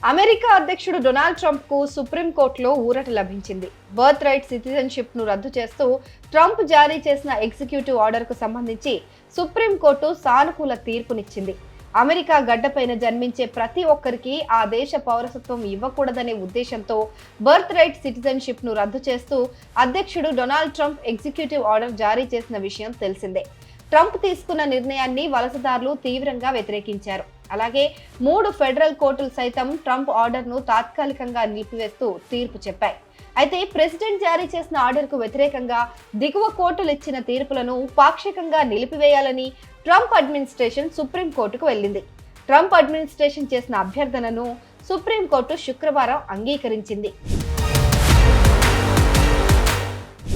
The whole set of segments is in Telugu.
అమెరికా అధ్యక్షుడు డొనాల్డ్ ట్రంప్ కు సుప్రీంకోర్టులో ఊరట లభించింది. బర్త్ రైట్ సిటిజన్షిప్ ను రద్దు చేస్తూ ట్రంప్ జారీ చేసిన ఎగ్జిక్యూటివ్ ఆర్డర్ కు సంబంధించి సుప్రీంకోర్టు సానుకూల తీర్పునిచ్చింది. అమెరికా గడ్డపైన జన్మించే ప్రతి ఒక్కరికి ఆ దేశ పౌరసత్వం ఇవ్వకూడదనే ఉద్దేశంతో బర్త్ రైట్ సిటిజన్షిప్ ను రద్దు చేస్తూ అధ్యక్షుడు డొనాల్డ్ ట్రంప్ ఎగ్జిక్యూటివ్ ఆర్డర్ జారీ చేసిన విషయం తెలిసిందే. ట్రంప్ తీసుకున్న నిర్ణయాన్ని వలసదారులు తీవ్రంగా వ్యతిరేకించారు. అలాగే 3 ఫెడరల్ కోర్టులు సైతం ట్రంప్ ఆర్డర్ను తాత్కాలికంగా నిలిపివేస్తూ తీర్పు చెప్పాయి. అయితే ప్రెసిడెంట్ జారీ చేసిన ఆర్డర్కు వ్యతిరేకంగా దిగువ కోర్టులు ఇచ్చిన తీర్పులను పాక్షికంగా నిలిపివేయాలని ట్రంప్ అడ్మినిస్ట్రేషన్ సుప్రీంకోర్టుకు వెళ్ళింది. ట్రంప్ అడ్మినిస్ట్రేషన్ చేసిన అభ్యర్థనను సుప్రీంకోర్టు శుక్రవారం అంగీకరించింది.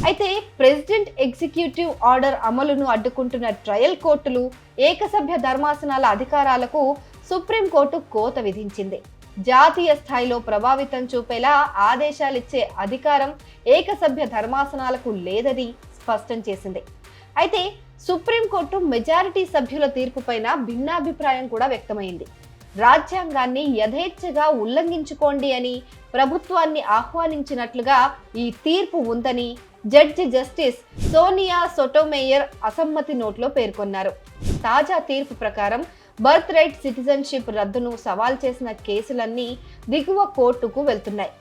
అయితే ప్రెసిడెంట్ ఎగ్జిక్యూటివ్ ఆర్డర్ అమలును అడ్డుకుంటున్న ట్రయల్ కోర్టులు, ఏకసభ్య ధర్మాసనాల అధికారాలకు సుప్రీంకోర్టు కోత విధించింది. జాతీయ స్థాయిలో ప్రభావితం చూపేలా ఆదేశాలిచ్చే అధికారం ఏకసభ్య ధర్మాసనాలకు లేదని స్పష్టం చేసింది. అయితే సుప్రీంకోర్టు మెజారిటీ సభ్యుల తీర్పుపైన భిన్నాభిప్రాయం కూడా వ్యక్తమైంది. రాజ్యాంగాన్ని యథేచ్ఛగా ఉల్లంఘించుకోండి అని ప్రభుత్వాన్ని ఆహ్వానించినట్లుగా ఈ తీర్పు ఉందని జడ్జి జస్టిస్ సోనియా సోటోమేయర్ అసమ్మతి నోట్లో పేర్కొన్నారు. తాజా తీర్పు ప్రకారం బర్త్ రైట్ సిటిజన్షిప్ రద్దును సవాల్ చేసిన కేసులన్నీ దిగువ కోర్టుకు వెళ్తున్నాయి.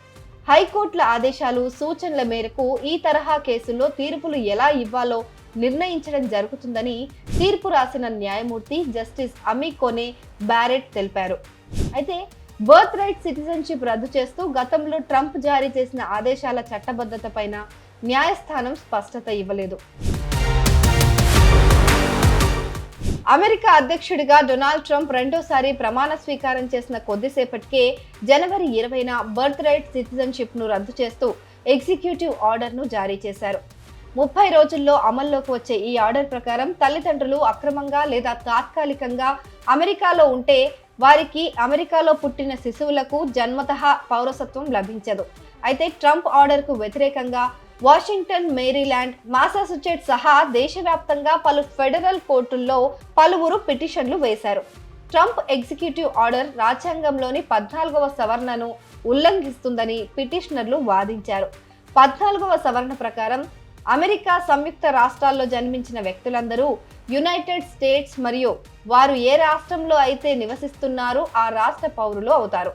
హైకోర్టుల ఆదేశాలు, సూచనల మేరకు ఈ తరహా కేసుల్లో తీర్పులు ఎలా ఇవ్వాలో నిర్ణయించడం జరుగుతుందని తీర్పు రాసిన న్యాయమూర్తి జస్టిస్ అమీ కోనే బ్యారెట్ తెలిపారు. అయితే బర్త్ రైట్ సిటిజన్షిప్ రద్దు చేస్తూ గతంలో ట్రంప్ జారీ చేసిన ఆదేశాల చట్టబద్ధత పైన న్యాయస్థానం స్పష్టత ఇవ్వలేదు. అమెరికా అధ్యక్షుడిగా డొనాల్డ్ ట్రంప్ రెండోసారి ప్రమాణ స్వీకారం చేసిన కొద్దిసేపటికే జనవరి 20న బర్త్ రైట్ సిటిజన్షిప్ ను రద్దు చేస్తూ ఎగ్జిక్యూటివ్ ఆర్డర్ ను జారీ చేశారు. 30 రోజుల్లో అమల్లోకి వచ్చే ఈ ఆర్డర్ ప్రకారం తల్లిదండ్రులు అక్రమంగా లేదా తాత్కాలికంగా అమెరికాలో ఉంటే వారికి అమెరికాలో పుట్టిన శిశువులకు జన్మతః పౌరసత్వం లభించదు. అయితే ట్రంప్ ఆర్డర్ కు వ్యతిరేకంగా వాషింగ్టన్, మేరీల్యాండ్, మాసాచుసెట్స్ సహా దేశవ్యాప్తంగా పలు ఫెడరల్ కోర్టుల్లో పలువురు పిటిషన్లు వేశారు. ట్రంప్ ఎగ్జిక్యూటివ్ ఆర్డర్ రాజ్యాంగంలోని 14వ సవరణను ఉల్లంఘిస్తుందని పిటిషనర్లు వాదించారు. 14వ సవరణ ప్రకారం అమెరికా సంయుక్త రాష్ట్రాల్లో జన్మించిన వ్యక్తులందరూ యునైటెడ్ స్టేట్స్ మరియు వారు ఏ రాష్ట్రంలో అయితే నివసిస్తున్నారో ఆ రాష్ట్ర పౌరులు అవుతారు.